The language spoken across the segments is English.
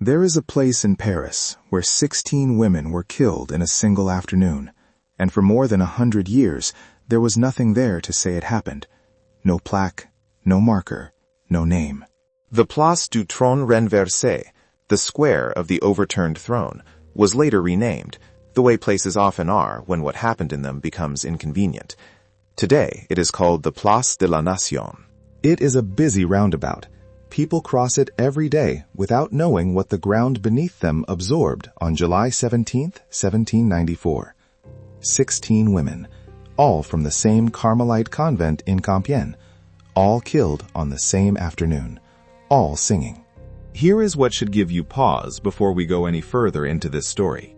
There is a place in Paris where 16 women were killed in a single afternoon, and for more than 100 years there was nothing there to say it happened. No plaque, no marker, no name. The Place du Trône Renversé, the square of the overturned throne, was later renamed, the way places often are when what happened in them becomes inconvenient. Today, it is called the Place de la Nation. It is a busy roundabout. People cross it every day without knowing what the ground beneath them absorbed on July 17, 1794. 16 women, all from the same Carmelite convent in Compiègne, all killed on the same afternoon, all singing. Here is what should give you pause before we go any further into this story.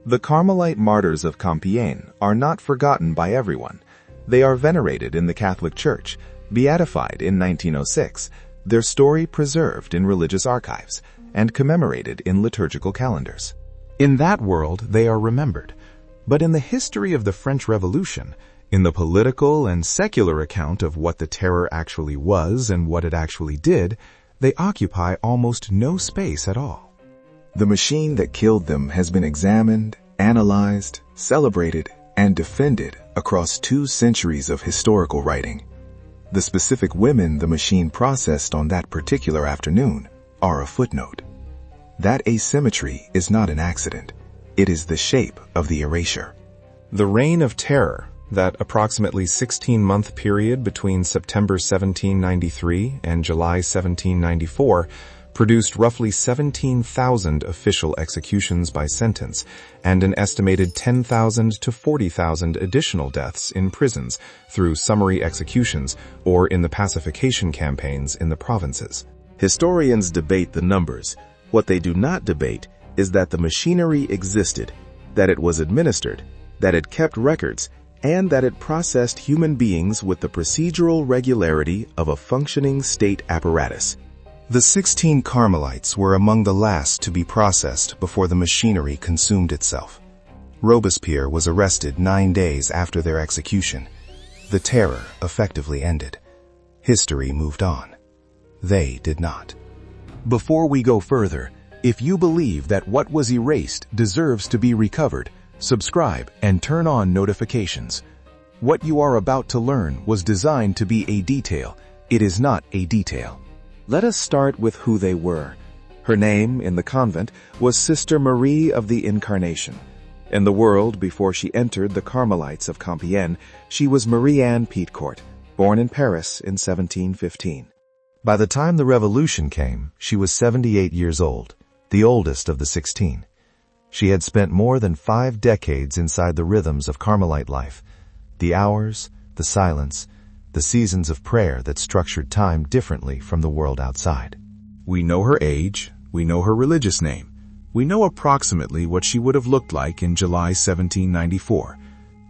The Carmelite martyrs of Compiègne are not forgotten by everyone. They are venerated in the Catholic Church, beatified in 1906, their story preserved in religious archives, and commemorated in liturgical calendars. In that world, they are remembered. But in the history of the French Revolution, in the political and secular account of what the terror actually was and what it actually did, they occupy almost no space at all. The machine that killed them has been examined, analyzed, celebrated, and defended across 2 centuries of historical writing. The specific women the machine processed on that particular afternoon are a footnote. That asymmetry is not an accident. It is the shape of the erasure. The Reign of Terror, that approximately 16-month period between September 1793 and July 1794, produced roughly 17,000 official executions by sentence and an estimated 10,000 to 40,000 additional deaths in prisons through summary executions or in the pacification campaigns in the provinces. Historians debate the numbers. What they do not debate is that the machinery existed, that it was administered, that it kept records, and that it processed human beings with the procedural regularity of a functioning state apparatus. The 16 Carmelites were among the last to be processed before the machinery consumed itself. Robespierre was arrested 9 days after their execution. The terror effectively ended. History moved on. They did not. Before we go further, if you believe that what was erased deserves to be recovered, subscribe and turn on notifications. What you are about to learn was designed to be a detail. It is not a detail. Let us start with who they were. Her name in the convent was Sister Marie of the Incarnation. In the world before she entered the Carmelites of Compiègne, she was Marie-Anne Pietcourt, born in Paris in 1715. By the time the Revolution came, she was 78 years old, the oldest of the 16. She had spent more than 5 decades inside the rhythms of Carmelite life, the hours, the silence, the seasons of prayer that structured time differently from the world outside. We know her age, we know her religious name, we know approximately what she would have looked like in July 1794,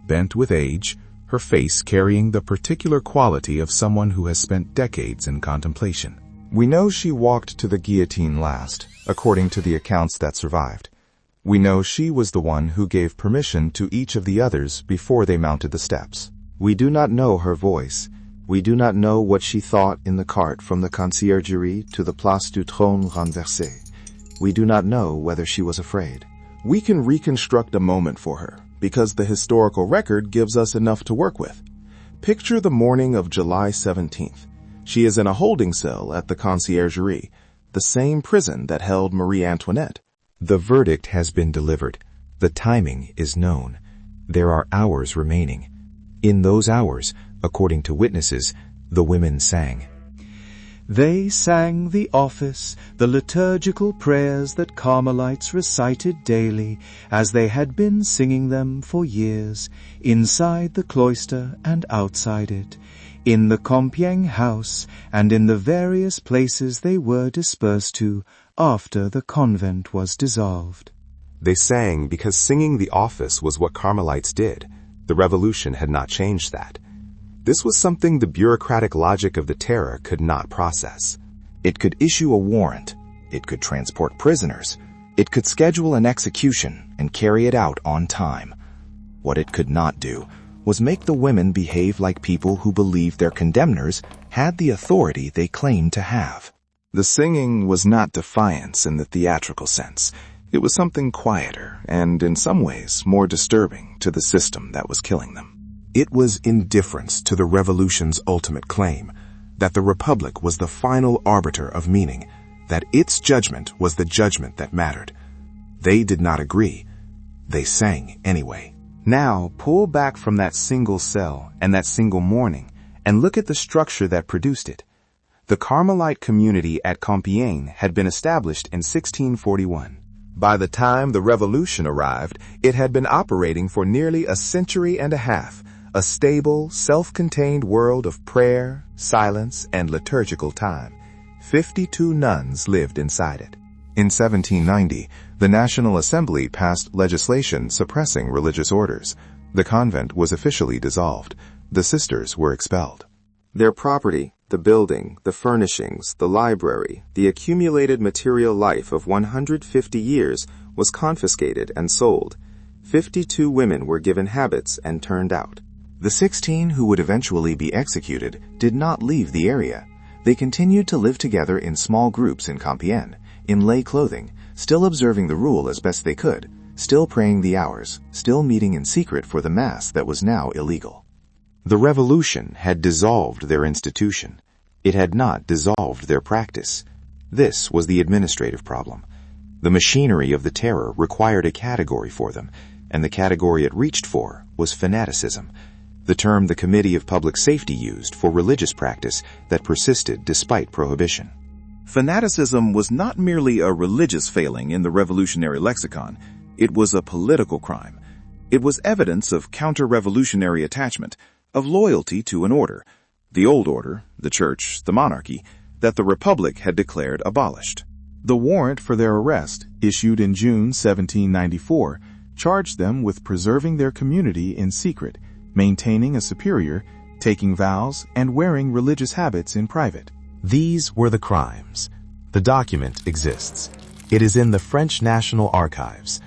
bent with age, her face carrying the particular quality of someone who has spent decades in contemplation. We know she walked to the guillotine last, according to the accounts that survived. We know she was the one who gave permission to each of the others before they mounted the steps. We do not know her voice. We do not know what she thought in the cart from the conciergerie to the Place du Trône Renversé. We do not know whether she was afraid. We can reconstruct a moment for her, because the historical record gives us enough to work with. Picture the morning of July 17th. She is in a holding cell at the conciergerie, the same prison that held Marie Antoinette. The verdict has been delivered. The timing is known. There are hours remaining. In those hours, according to witnesses, the women sang. They sang the office, the liturgical prayers that Carmelites recited daily, as they had been singing them for years, inside the cloister and outside it, in the Compiègne house, and in the various places they were dispersed to after the convent was dissolved. They sang because singing the office was what Carmelites did. The Revolution had not changed that. This was something the bureaucratic logic of the terror could not process. It could issue a warrant. It could transport prisoners. It could schedule an execution and carry it out on time. What it could not do was make the women behave like people who believed their condemners had the authority they claimed to have. The singing was not defiance in the theatrical sense. It was something quieter and, in some ways, more disturbing to the system that was killing them. It was indifference to the revolution's ultimate claim, that the Republic was the final arbiter of meaning, that its judgment was the judgment that mattered. They did not agree. They sang anyway. Now, pull back from that single cell and that single morning and look at the structure that produced it. The Carmelite community at Compiègne had been established in 1641. By the time the revolution arrived, it had been operating for nearly a century and a half, a stable, self-contained world of prayer, silence, and liturgical time. 52 nuns lived inside it. In 1790, the National Assembly passed legislation suppressing religious orders. The convent was officially dissolved. The sisters were expelled. Their property, the building, the furnishings, the library, the accumulated material life of 150 years was confiscated and sold. 52 women were given habits and turned out. The 16 who would eventually be executed did not leave the area. They continued to live together in small groups in Compiègne, in lay clothing, still observing the rule as best they could, still praying the hours, still meeting in secret for the Mass that was now illegal. The revolution had dissolved their institution. It had not dissolved their practice. This was the administrative problem. The machinery of the terror required a category for them, and the category it reached for was fanaticism, the term the Committee of Public Safety used for religious practice that persisted despite prohibition. Fanaticism was not merely a religious failing in the revolutionary lexicon. It was a political crime. It was evidence of counter-revolutionary attachment, of loyalty to an order, the old order, the church, the monarchy, that the Republic had declared abolished. The warrant for their arrest, issued in June 1794, charged them with preserving their community in secret, maintaining a superior, taking vows, and wearing religious habits in private. These were the crimes. The document exists. It is in the French National Archives,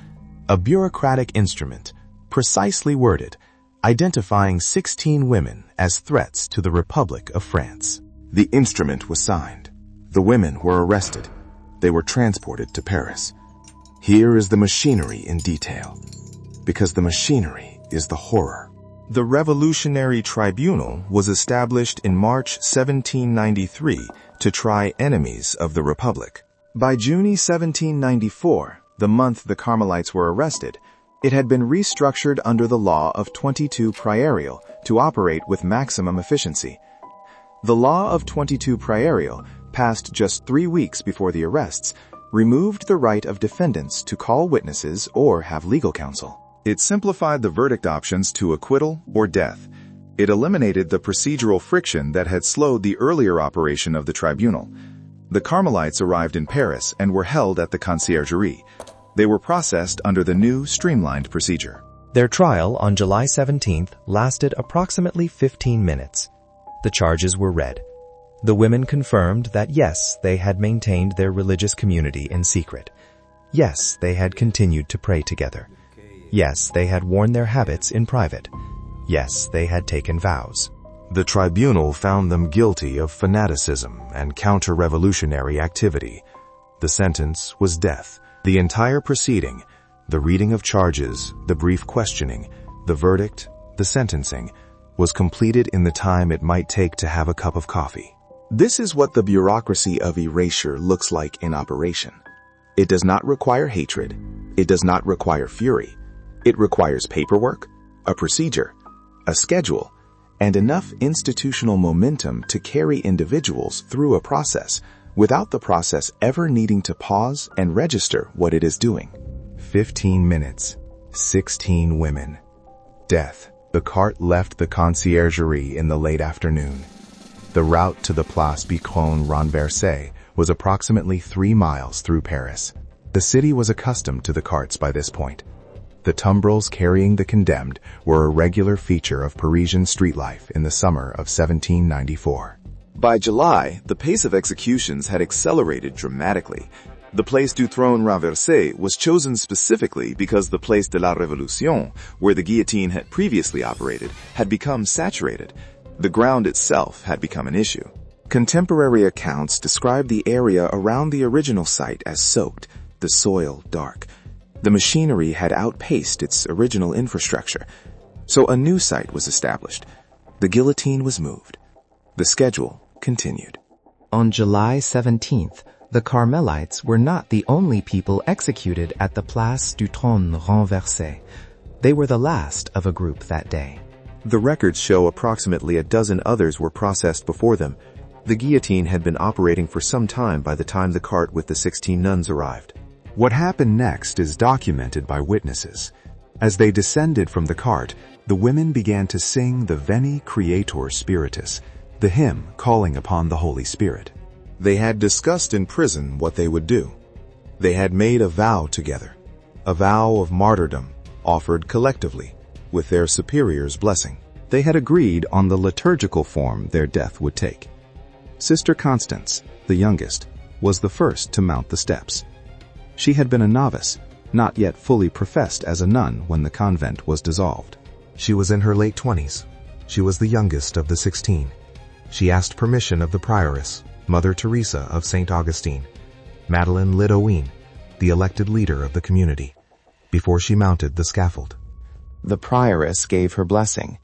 a bureaucratic instrument, precisely worded, identifying 16 women as threats to the Republic of France. The instrument was signed. The women were arrested. They were transported to Paris. Here is the machinery in detail, because the machinery is the horror. The Revolutionary Tribunal was established in March 1793 to try enemies of the Republic. By June 1794, the month the Carmelites were arrested, it had been restructured under the law of 22 Prairial to operate with maximum efficiency. The law of 22 Prairial, passed just 3 weeks before the arrests, removed the right of defendants to call witnesses or have legal counsel. It simplified the verdict options to acquittal or death. It eliminated the procedural friction that had slowed the earlier operation of the tribunal. The Carmelites arrived in Paris and were held at the Conciergerie. They were processed under the new streamlined procedure. Their trial on July 17th lasted approximately 15 minutes. The charges were read. The women confirmed that yes, they had maintained their religious community in secret. Yes, they had continued to pray together. Yes, they had worn their habits in private. Yes, they had taken vows. The tribunal found them guilty of fanaticism and counter-revolutionary activity. The sentence was death. The entire proceeding, the reading of charges, the brief questioning, the verdict, the sentencing, was completed in the time it might take to have a cup of coffee. This is what the bureaucracy of erasure looks like in operation. It does not require hatred. It does not require fury. It requires paperwork, a procedure, a schedule, and enough institutional momentum to carry individuals through a process without the process ever needing to pause and register what it is doing. 15 minutes, 16 women. Death. The cart left the conciergerie in the late afternoon. The route to the Place Bicron-Renversé was approximately 3 miles through Paris. The city was accustomed to the carts by this point. The tumbrils carrying the condemned were a regular feature of Parisian street life in the summer of 1794. By July, the pace of executions had accelerated dramatically. The Place du Trône Renversé was chosen specifically because the Place de la Révolution, where the guillotine had previously operated, had become saturated. The ground itself had become an issue. Contemporary accounts describe the area around the original site as soaked, the soil dark. The machinery had outpaced its original infrastructure, so a new site was established. The guillotine was moved. The schedule continued. On July 17th, the Carmelites were not the only people executed at the Place du Trône Renversé. They were the last of a group that day. The records show approximately a dozen others were processed before them. The guillotine had been operating for some time by the time the cart with the 16 nuns arrived. What happened next is documented by witnesses. As they descended from the cart, the women began to sing the Veni Creator Spiritus, the hymn calling upon the Holy Spirit. They had discussed in prison what they would do. They had made a vow together, a vow of martyrdom offered collectively, with their superior's blessing. They had agreed on the liturgical form their death would take. Sister Constance, the youngest, was the first to mount the steps. She had been a novice, not yet fully professed as a nun when the convent was dissolved. She was in her late 20s. She was the youngest of the 16. She asked permission of the prioress, Mother Teresa of St. Augustine, Madeleine Lidowine, the elected leader of the community, before she mounted the scaffold. The prioress gave her blessing.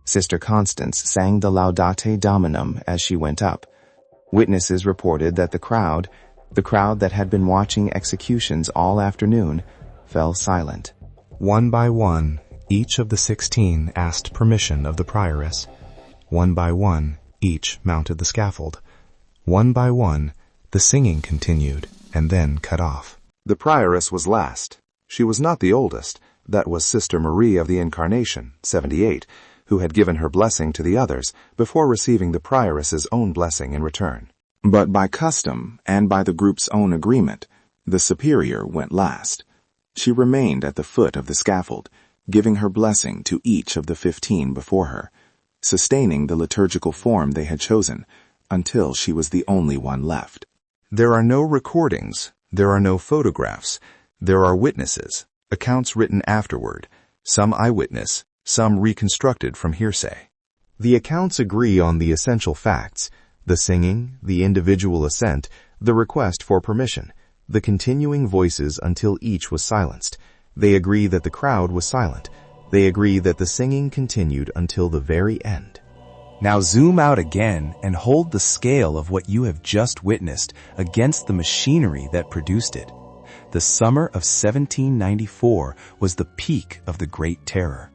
Sister Constance sang the Laudate Dominum as she went up. Witnesses reported that the crowd that had been watching executions all afternoon, fell silent. One by one, each of the 16 asked permission of the prioress. One by one, each mounted the scaffold. One by one, the singing continued and then cut off. The prioress was last. She was not the oldest. That was Sister Marie of the Incarnation, 78, who had given her blessing to the others before receiving the prioress's own blessing in return. But by custom and by the group's own agreement, the superior went last. She remained at the foot of the scaffold, giving her blessing to each of the 15 before her, sustaining the liturgical form they had chosen, until she was the only one left. There are no recordings, there are no photographs, there are witnesses, accounts written afterward, some eyewitness, some reconstructed from hearsay. The accounts agree on the essential facts: the singing, the individual assent, the request for permission, the continuing voices until each was silenced. They agree that the crowd was silent. They agree that the singing continued until the very end. Now zoom out again and hold the scale of what you have just witnessed against the machinery that produced it. The summer of 1794 was the peak of the Great Terror.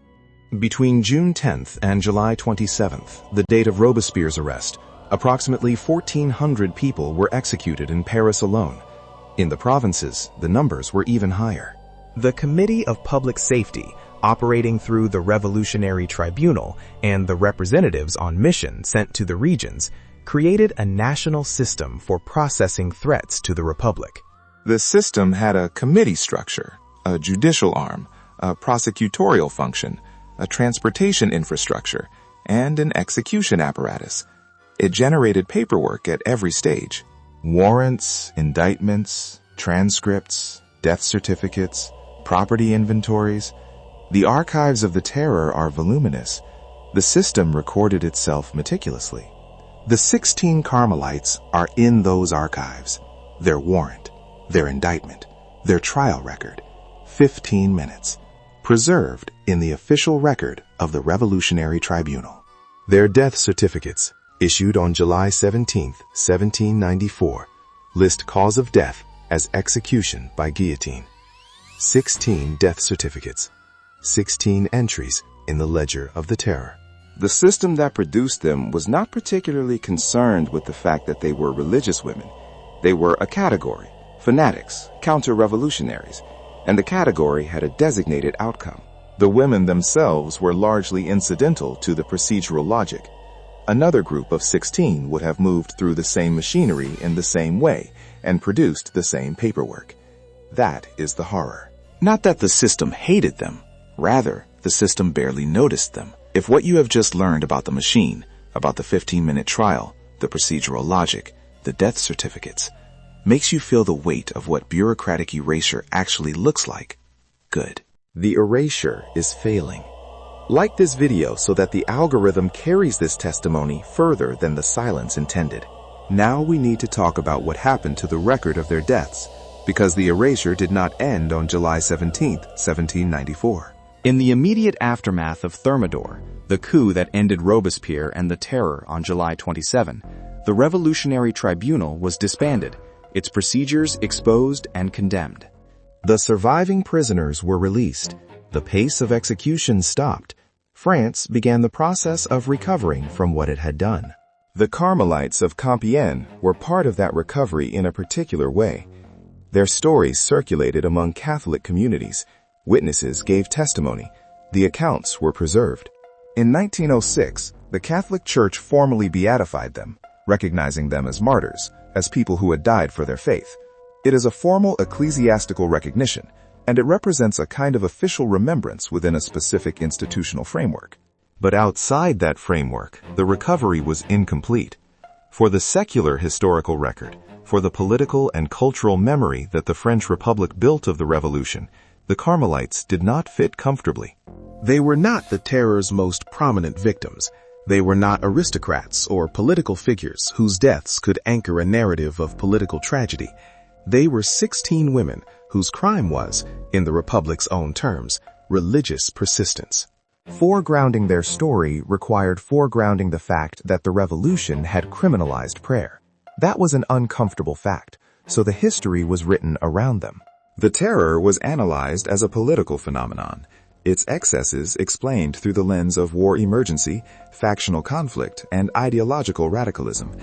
Between June 10th and July 27th, the date of Robespierre's arrest, approximately 1,400 people were executed in Paris alone. In the provinces, the numbers were even higher. The Committee of Public Safety, operating through the Revolutionary Tribunal and the representatives on mission sent to the regions, created a national system for processing threats to the Republic. The system had a committee structure, a judicial arm, a prosecutorial function, a transportation infrastructure, and an execution apparatus. It generated paperwork at every stage. Warrants, indictments, transcripts, death certificates, property inventories. The archives of the terror are voluminous. The system recorded itself meticulously. The 16 Carmelites are in those archives. Their warrant, their indictment, their trial record, 15 minutes, preserved in the official record of the Revolutionary Tribunal. Their death certificates, issued on July 17, 1794, list cause of death as execution by guillotine. 16 death certificates, 16 entries in the ledger of the terror. The system that produced them was not particularly concerned with the fact that they were religious women. They were a category, fanatics, counter-revolutionaries, and the category had a designated outcome. The women themselves were largely incidental to the procedural logic. Another group of 16 would have moved through the same machinery in the same way and produced the same paperwork. That is the horror. Not that the system hated them. Rather, the system barely noticed them. If what you have just learned about the machine, about the 15-minute trial, the procedural logic, the death certificates, makes you feel the weight of what bureaucratic erasure actually looks like, good. The erasure is failing. Like this video so that the algorithm carries this testimony further than the silence intended. Now we need to talk about what happened to the record of their deaths, because the erasure did not end on July 17, 1794. In the immediate aftermath of Thermidor, the coup that ended Robespierre and the Terror on July 27, the Revolutionary Tribunal was disbanded, its procedures exposed and condemned. The surviving prisoners were released. The pace of execution stopped. France began the process of recovering from what it had done. The Carmelites of Compiègne were part of that recovery in a particular way. Their stories circulated among Catholic communities. Witnesses gave testimony. The accounts were preserved. In 1906, the Catholic Church formally beatified them, recognizing them as martyrs, as people who had died for their faith. It is a formal ecclesiastical recognition, and it represents a kind of official remembrance within a specific institutional framework. But outside that framework, the recovery was incomplete. For the secular historical record, for the political and cultural memory that the French Republic built of the Revolution, the Carmelites did not fit comfortably. They were not the Terror's most prominent victims. They were not aristocrats or political figures whose deaths could anchor a narrative of political tragedy. They were 16 women whose crime was, in the Republic's own terms, religious persistence. Foregrounding their story required foregrounding the fact that the revolution had criminalized prayer. That was an uncomfortable fact, so the history was written around them. The Terror was analyzed as a political phenomenon, its excesses explained through the lens of war emergency, factional conflict, and ideological radicalism.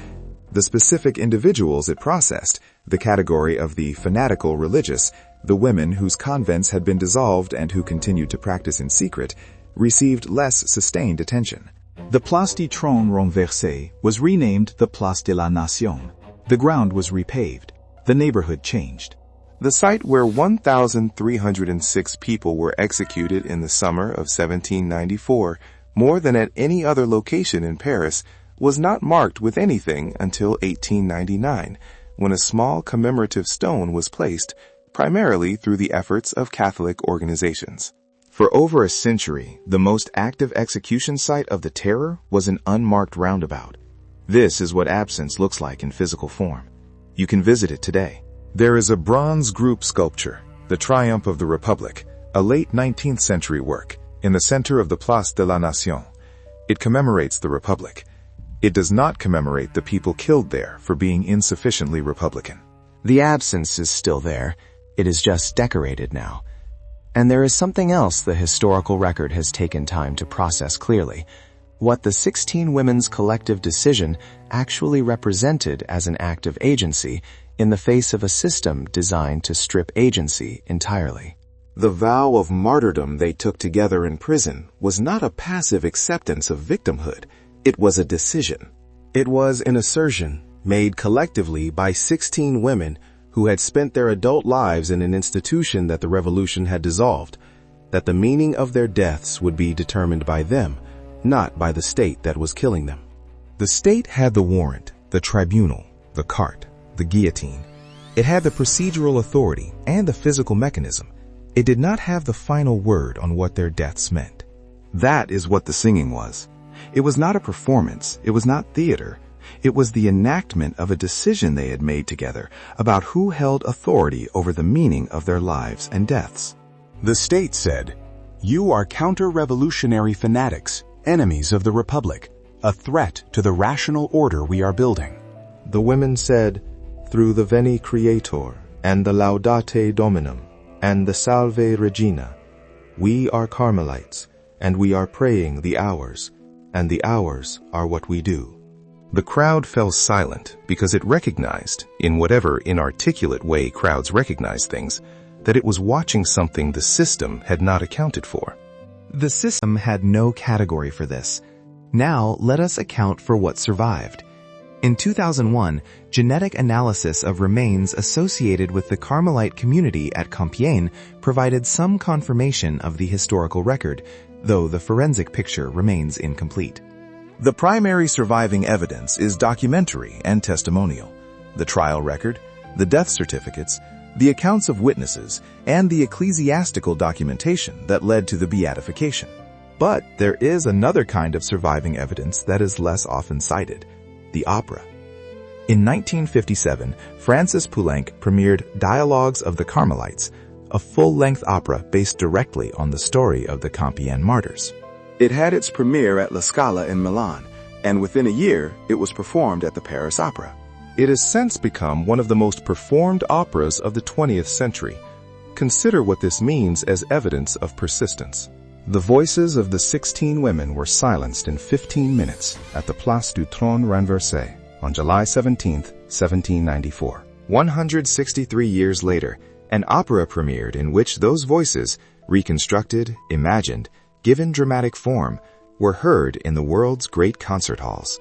The specific individuals it processed, the category of the fanatical religious, the women whose convents had been dissolved and who continued to practice in secret, received less sustained attention. The Place du Trône Renversé was renamed the Place de la Nation. The ground was repaved. The neighborhood changed. The site where 1,306 people were executed in the summer of 1794, more than at any other location in Paris, was not marked with anything until 1899, when a small commemorative stone was placed, primarily through the efforts of Catholic organizations. For over a century, the most active execution site of the Terror was an unmarked roundabout. This is what absence looks like in physical form. You can visit it today. There is a bronze group sculpture, The Triumph of the Republic, a late 19th century work, in the center of the Place de la Nation. It commemorates the Republic. It does not commemorate the people killed there for being insufficiently Republican. The absence is still there. It is just decorated now. And there is something else the historical record has taken time to process clearly. What the 16 women's collective decision actually represented as an act of agency in the face of a system designed to strip agency entirely. The vow of martyrdom they took together in prison was not a passive acceptance of victimhood. It was a decision. It was an assertion made collectively by 16 women who had spent their adult lives in an institution that the revolution had dissolved, that the meaning of their deaths would be determined by them, not by the state that was killing them. The state had the warrant, the tribunal, the cart, the guillotine. It had the procedural authority and the physical mechanism. It did not have the final word on what their deaths meant. That is what the singing was. It was not a performance. It was not theater. It was the enactment of a decision they had made together about who held authority over the meaning of their lives and deaths. The state said, "You are counter-revolutionary fanatics, enemies of the Republic, a threat to the rational order we are building." The women said, "Through the Veni Creator and the Laudate Dominum and the Salve Regina, we are Carmelites, and we are praying the hours, and the hours are what we do." The crowd fell silent because it recognized, in whatever inarticulate way crowds recognize things, that it was watching something the system had not accounted for. The system had no category for this. Now let us account for what survived. In 2001, genetic analysis of remains associated with the Carmelite community at Compiègne provided some confirmation of the historical record, though the forensic picture remains incomplete. The primary surviving evidence is documentary and testimonial. The trial record, the death certificates, the accounts of witnesses, and the ecclesiastical documentation that led to the beatification. But there is another kind of surviving evidence that is less often cited: the opera. In 1957, Francis Poulenc premiered Dialogues of the Carmelites, a full-length opera based directly on the story of the Compiègne martyrs. It had its premiere at La Scala in Milan, and within a year, it was performed at the Paris Opera. It has since become one of the most performed operas of the 20th century. Consider what this means as evidence of persistence. The voices of the 16 women were silenced in 15 minutes at the Place du Trône renversé on July 17, 1794. 163 years later, an opera premiered in which those voices, reconstructed, imagined, given dramatic form, were heard in the world's great concert halls.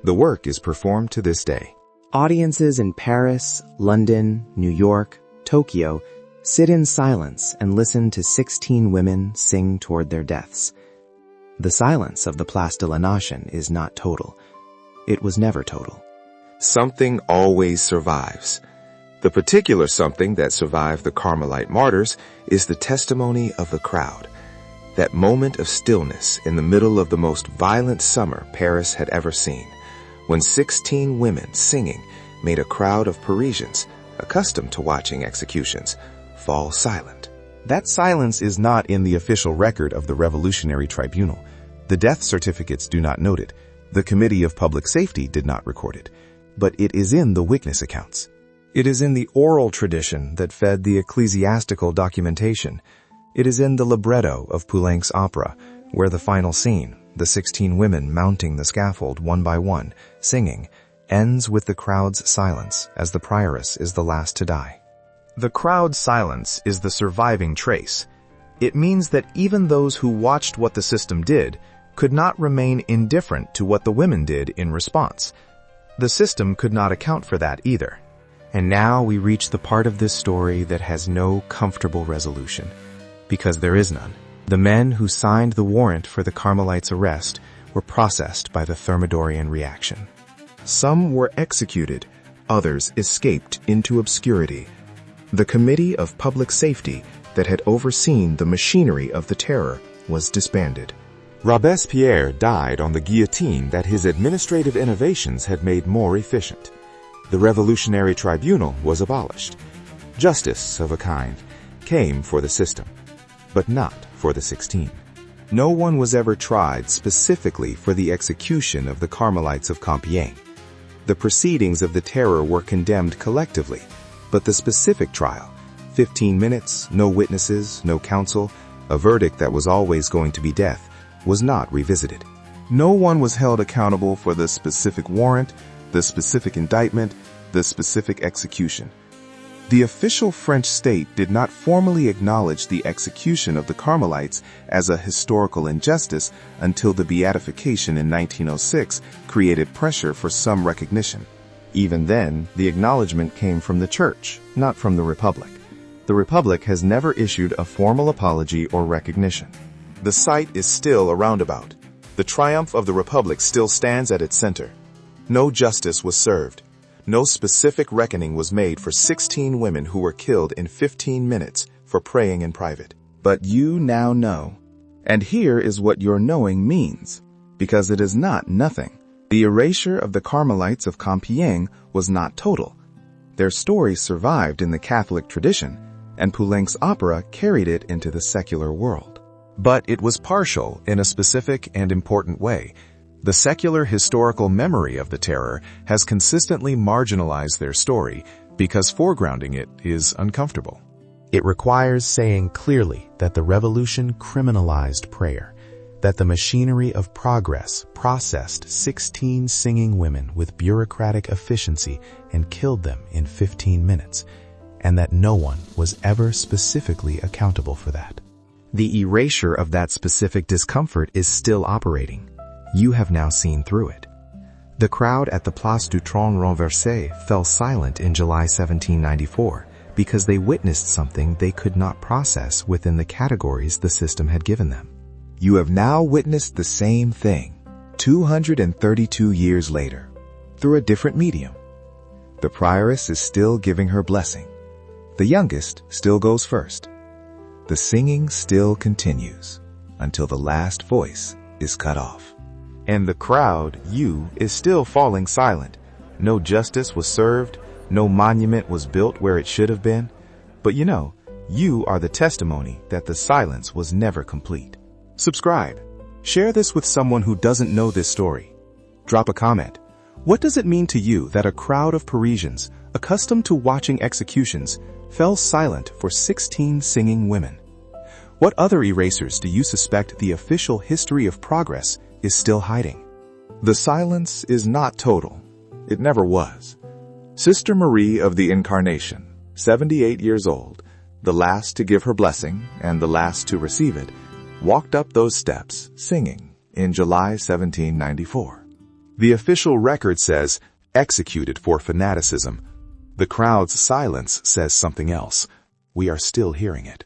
The work is performed to this day. Audiences in Paris, London, New York, Tokyo sit in silence and listen to 16 women sing toward their deaths. The silence of the Place de la Nation is not total. It was never total. Something always survives. The particular something that survived the Carmelite martyrs is the testimony of the crowd. That moment of stillness in the middle of the most violent summer Paris had ever seen, when 16 women singing made a crowd of Parisians, accustomed to watching executions, fall silent. That silence is not in the official record of the Revolutionary Tribunal. The death certificates do not note it. The Committee of Public Safety did not record it. But it is in the witness accounts. It is in the oral tradition that fed the ecclesiastical documentation. It is in the libretto of Poulenc's opera, where the final scene, the 16 women mounting the scaffold one by one, singing, ends with the crowd's silence as the prioress is the last to die. The crowd's silence is the surviving trace. It means that even those who watched what the system did could not remain indifferent to what the women did in response. The system could not account for that either. And now we reach the part of this story that has no comfortable resolution, because there is none. The men who signed the warrant for the Carmelites' arrest were processed by the Thermidorian reaction. Some were executed, others escaped into obscurity. The Committee of Public Safety that had overseen the machinery of the terror was disbanded. Robespierre died on the guillotine that his administrative innovations had made more efficient. The Revolutionary Tribunal was abolished. Justice, of a kind, came for the system, but not for the 16. No one was ever tried specifically for the execution of the Carmelites of Compiègne. The proceedings of the terror were condemned collectively, but the specific trial, 15 minutes, no witnesses, no counsel, a verdict that was always going to be death, was not revisited. No one was held accountable for the specific warrant, the specific indictment, the specific execution. The official French state did not formally acknowledge the execution of the Carmelites as a historical injustice until the beatification in 1906 created pressure for some recognition. Even then, the acknowledgement came from the Church, not from the Republic. The Republic has never issued a formal apology or recognition. The site is still a roundabout. The triumph of the Republic still stands at its center. No justice was served. No specific reckoning was made for 16 women who were killed in 15 minutes for praying in private. But you now know. And here is what your knowing means, because it is not nothing. The erasure of the Carmelites of Compiègne was not total. Their story survived in the Catholic tradition, and Poulenc's opera carried it into the secular world. But it was partial in a specific and important way. The secular historical memory of the terror has consistently marginalized their story because foregrounding it is uncomfortable. It requires saying clearly that the revolution criminalized prayer, that the machinery of progress processed 16 singing women with bureaucratic efficiency and killed them in 15 minutes, and that no one was ever specifically accountable for that. The erasure of that specific discomfort is still operating. You have now seen through it. The crowd at the Place du Trône renversé fell silent in July 1794 because they witnessed something they could not process within the categories the system had given them. You have now witnessed the same thing, 232 years later, through a different medium. The prioress is still giving her blessing. The youngest still goes first. The singing still continues until the last voice is cut off. And the crowd, you, is still falling silent, No justice was served, no monument was built where it should have been. But you are the testimony that the silence was never complete. Subscribe. Share this with someone who doesn't know this story. Drop a comment. What does it mean to you that a crowd of Parisians, accustomed to watching executions, fell silent for 16 singing women? What other erasers do you suspect the official history of progress is still hiding? The silence is not total. It never was. Sister Marie of the Incarnation, 78 years old, the last to give her blessing and the last to receive it, walked up those steps singing in July 1794. The official record says, executed for fanaticism. The crowd's silence says something else. We are still hearing it.